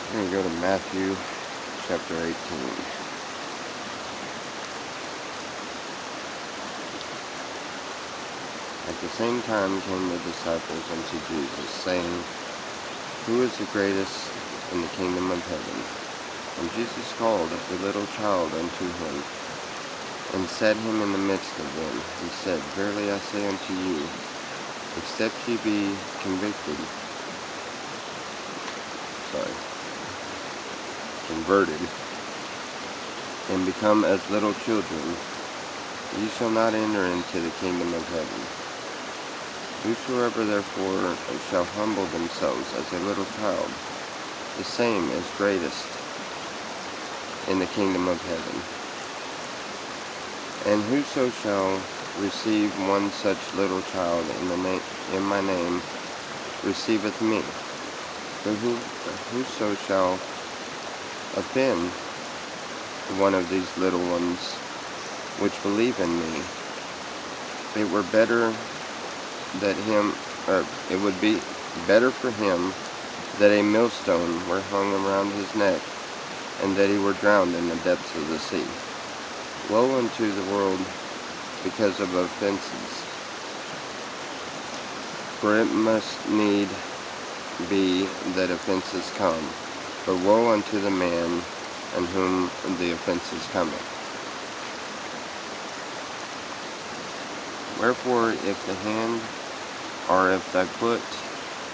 We're going to go to Matthew chapter 18. At the same time came the disciples unto Jesus, saying, Who is the greatest in the kingdom of heaven? And Jesus called a little child unto him, and set him in the midst of them. He said, Verily I say unto you, except ye be converted, and become as little children, ye shall not enter into the kingdom of heaven. Whosoever therefore shall humble themselves as a little child, the same is greatest in the kingdom of heaven. And whoso shall receive one such little child in my name receiveth me. But whoso shall offend one of these little ones which believe in me, it would be better for him that a millstone were hung around his neck, and that he were drowned in the depths of the sea. Woe unto the world because of offenses, for it must need be that offenses come, but woe unto the man on whom the offenses cometh. Wherefore, if the hand or if thy foot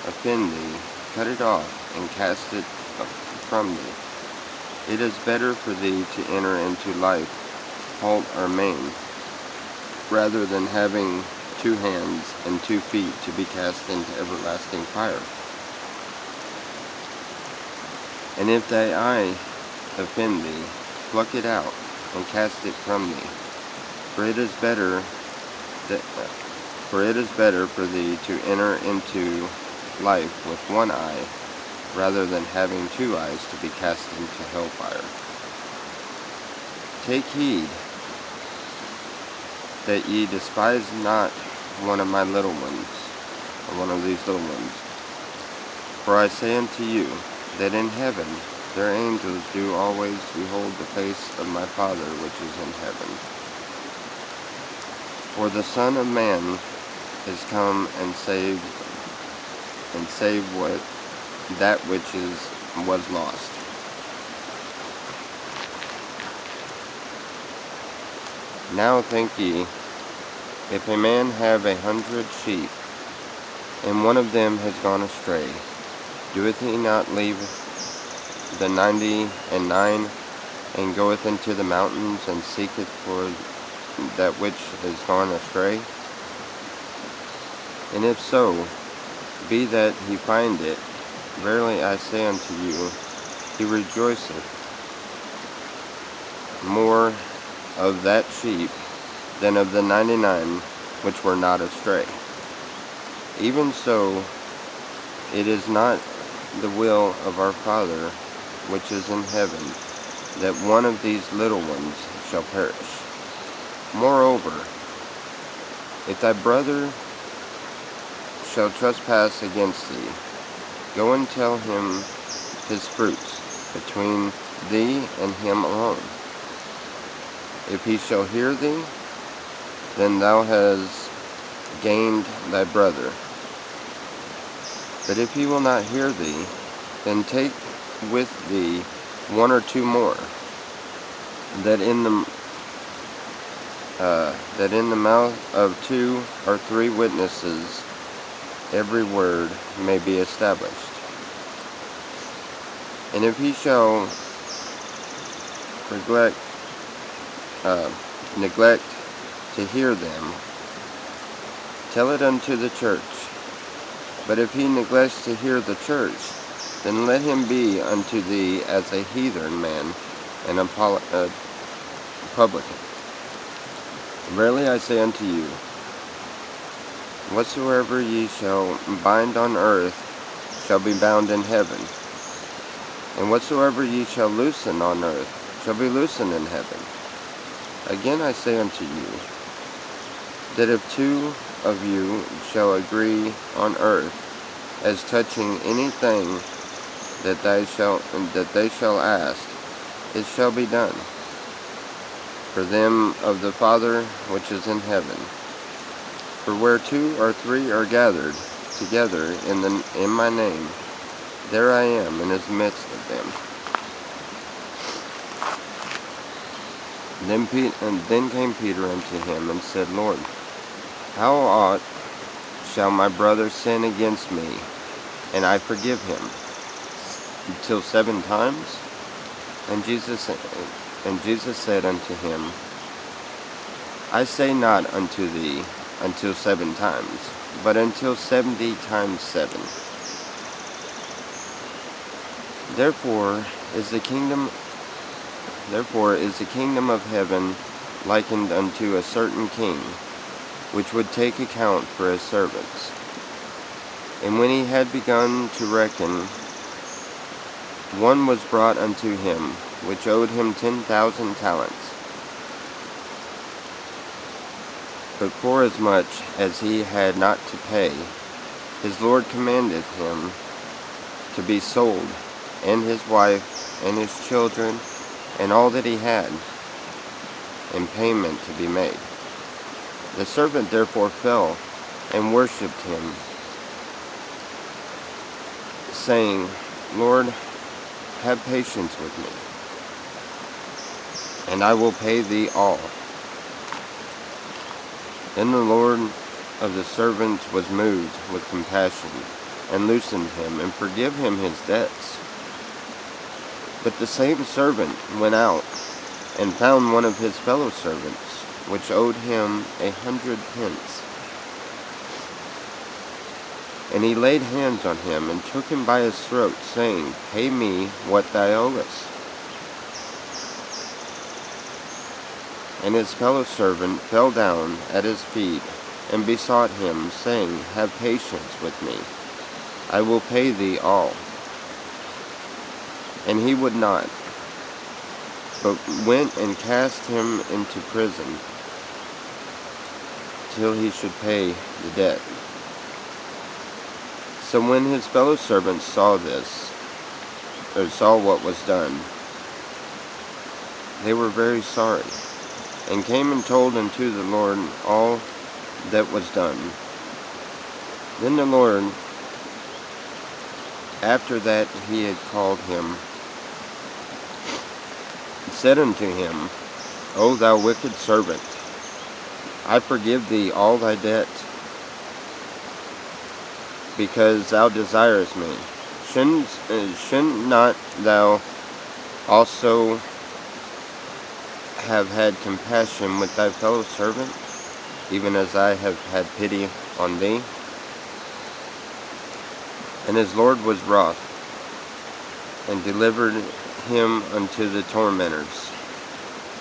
offend thee, cut it off and cast it from thee. It is better for thee to enter into life halt or maimed, rather than having 2 hands and 2 feet to be cast into everlasting fire. And if thy eye offend thee, pluck it out and cast it from thee. For it is better for thee to enter into life with 1 eye, rather than having 2 eyes to be cast into hellfire. Take heed that ye despise not one of my little ones, or one of these little ones. For I say unto you, that in heaven their angels do always behold the face of my Father which is in heaven. For the Son of Man is come and saved that which was lost. Now think ye, if a man have 100 sheep, and one of them has gone astray, doeth he not leave the 99 and goeth into the mountains and seeketh for that which is gone astray? And if so be that he find it, verily I say unto you, he rejoiceth more of that sheep than of the 99 which were not astray. Even so, it is not the will of our Father which is in heaven that one of these little ones shall perish. Moreover, if thy brother shall trespass against thee, go and tell him his fruits between thee and him alone. If he shall hear thee, then thou hast gained thy brother. But if he will not hear thee, then take with thee 1 or 2 more, that in the mouth of 2 or 3 witnesses every word may be established. And if he shall neglect to hear them, tell it unto the church. But if he neglects to hear the church, then let him be unto thee as a heathen man and a publican. Verily I say unto you, whatsoever ye shall bind on earth shall be bound in heaven, and whatsoever ye shall loosen on earth shall be loosened in heaven. Again I say unto you, that if 2 of you shall agree on earth as touching anything that they shall ask, it shall be done for them of the Father which is in heaven. For where 2 or 3 are gathered together in my name, there I am in the midst of them. Then came Peter unto him and said, Lord, how oft shall my brother sin against me, and I forgive him? Till 7 times? And Jesus said unto him, I say not unto thee, until 7 times, but until 70 times 7. Therefore is the kingdom of heaven likened unto a certain king, which would take account for his servants. And when he had begun to reckon, one was brought unto him, which owed him 10,000 talents. But forasmuch as he had not to pay, his Lord commanded him to be sold, and his wife, and his children, and all that he had, and payment to be made. The servant therefore fell and worshipped him, saying, Lord, have patience with me, and I will pay thee all. Then the Lord of the servants was moved with compassion, and loosened him, and forgave him his debts. But the same servant went out, and found one of his fellow servants, which owed him 100 pence. And he laid hands on him, and took him by his throat, saying, Pay me what thou owest. And his fellow servant fell down at his feet, and besought him, saying, Have patience with me, I will pay thee all. And he would not, but went and cast him into prison, till he should pay the debt. So when his fellow servants saw what was done, they were very sorry, and came and told unto the Lord all that was done. Then the Lord, after that he had called him, said unto him, O thou wicked servant, I forgive thee all thy debt, because thou desirest me. Shouldn't not thou also have had compassion with thy fellow servant, even as I have had pity on thee? And his Lord was wroth, and delivered him unto the tormentors,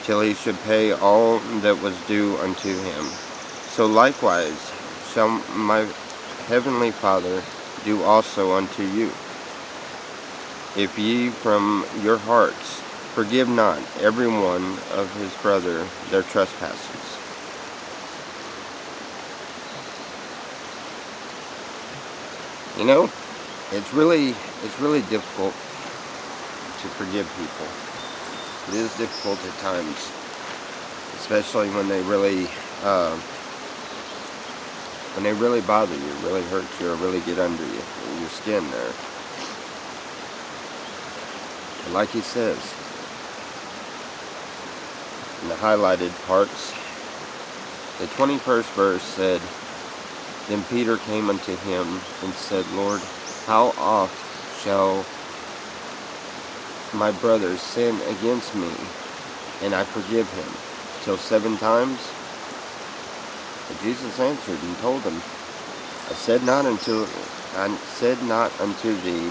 till he should pay all that was due unto him. So likewise shall my heavenly Father do also unto you, if ye from your hearts forgive not every one of his brother their trespasses. You know, it's really difficult to forgive people. It is difficult at times, especially when they really bother you, really hurt you, or really get under you, in your skin there. And like he says in the highlighted parts, the 21st verse said, Then Peter came unto him and said, Lord, how oft shall my brother sin against me, and I forgive him? Till 7 times? But Jesus answered and told him, I said not unto thee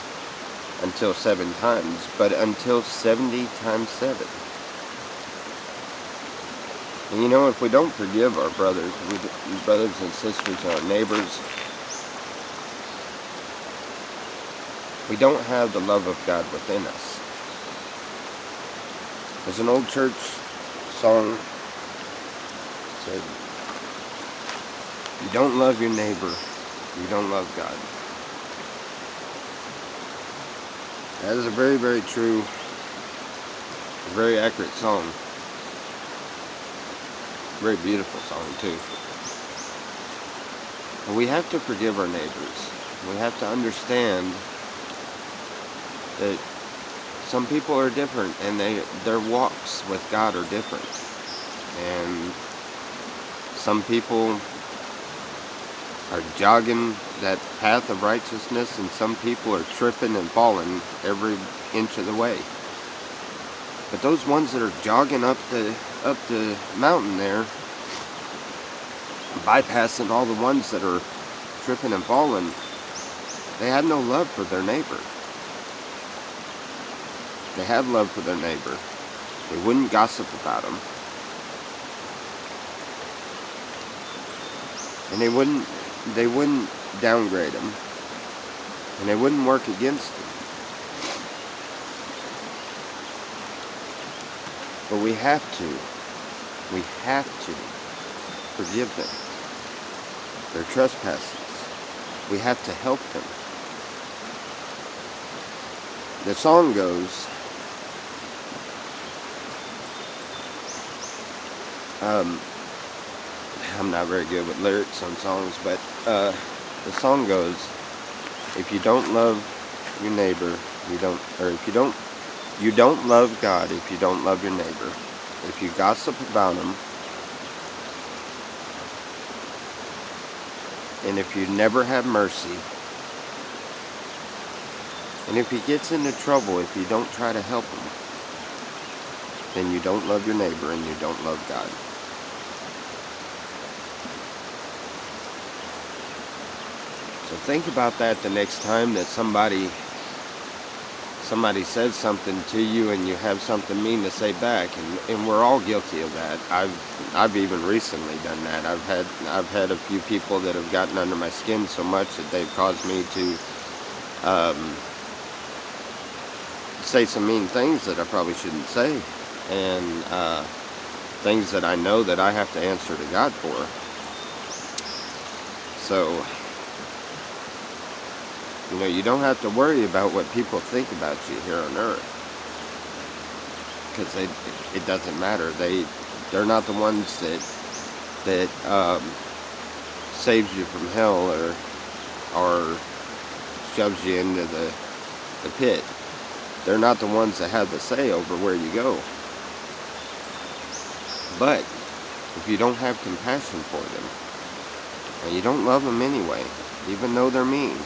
until 7 times, but until 70 times 7. And you know, if we don't forgive our brothers and sisters and our neighbors, we don't have the love of God within us. There's an old church song that said, you don't love your neighbor, you don't love God. That is a very, very true, very accurate song. Very beautiful song, too. And we have to forgive our neighbors. We have to understand that some people are different, and their walks with God are different. And some people are jogging that path of righteousness, and some people are tripping and falling every inch of the way. But those ones that are jogging up the mountain there, bypassing all the ones that are tripping and falling, they have no love for their neighbor. They have love for their neighbor. They wouldn't gossip about them. And they wouldn't downgrade them. And they wouldn't work against them. But we have to forgive them. Their trespasses. We have to help them. The song goes, I'm not very good with lyrics on songs, but the song goes, if you don't love your neighbor, you don't love God if you don't love your neighbor. If you gossip about him, and if you never have mercy, and if he gets into trouble, if you don't try to help him, then you don't love your neighbor and you don't love God. So think about that the next time that somebody says something to you and you have something mean to say back, and we're all guilty of that. I've even recently done that. I've had a few people that have gotten under my skin so much that they've caused me to say some mean things that I probably shouldn't say, and things that I know that I have to answer to God for. So, you don't have to worry about what people think about you here on earth, because it doesn't matter. They're not the ones that saves you from hell or shoves you into the pit. They're not the ones that have the say over where you go. But if you don't have compassion for them, and you don't love them anyway, even though they're mean,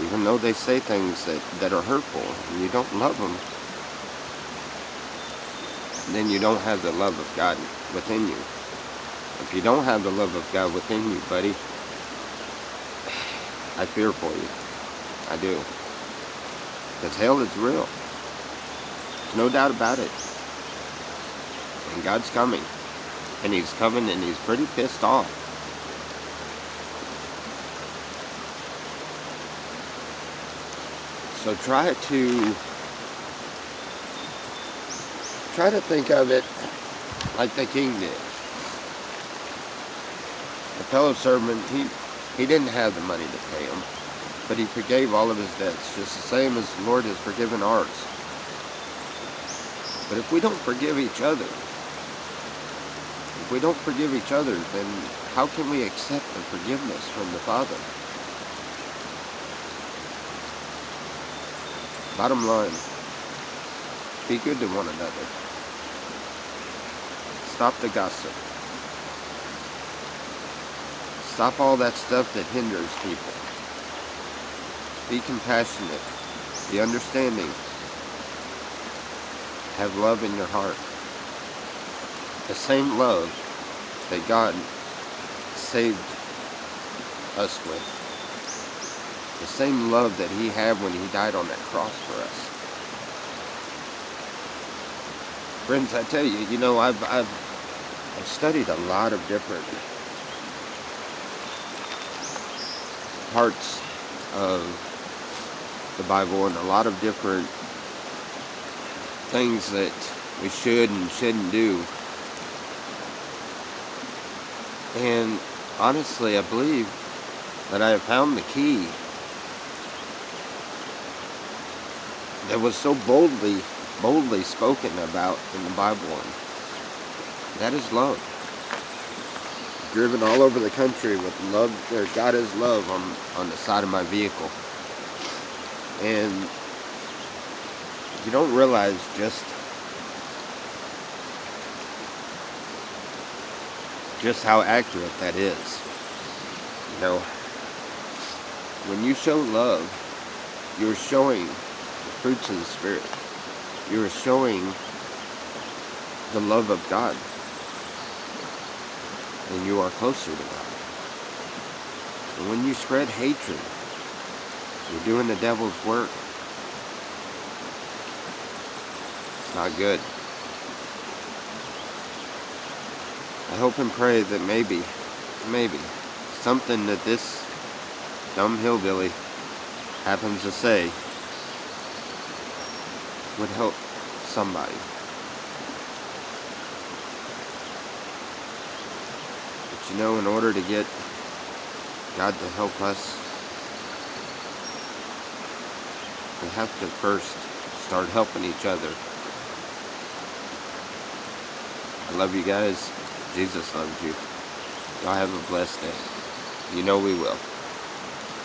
even though they say things that are hurtful, and you don't love them, then you don't have the love of God within you. If you don't have the love of God within you, buddy, I fear for you. I do. Because hell is real. There's no doubt about it. And God's coming. And he's coming, and he's pretty pissed off. So try to think of it like the king did. The fellow servant, he didn't have the money to pay him, but he forgave all of his debts, just the same as the Lord has forgiven ours. But if we don't forgive each other, then how can we accept the forgiveness from the Father? Bottom line, be good to one another. Stop the gossip. Stop all that stuff that hinders people. Be compassionate. Be understanding. Have love in your heart. The same love that God saved us with. The same love that he had when he died on that cross for us. Friends, I tell you, I've studied a lot of different parts of the Bible and a lot of different things that we should and shouldn't do. And honestly, I believe that I have found the key that was so boldly spoken about in the Bible, and that is love. Driven all over the country with love, or God is love on the side of my vehicle. And you don't realize just how accurate that is. You know, when you show love, you're showing the fruits of the Spirit. You're showing the love of God. And you are closer to God. And when you spread hatred, you're doing the devil's work. It's not good. I hope and pray that maybe, something that this dumb hillbilly happens to say would help somebody. But you know, in order to get God to help us, we have to first start helping each other. I love you guys. Jesus loves you. Y'all have a blessed day. You know we will.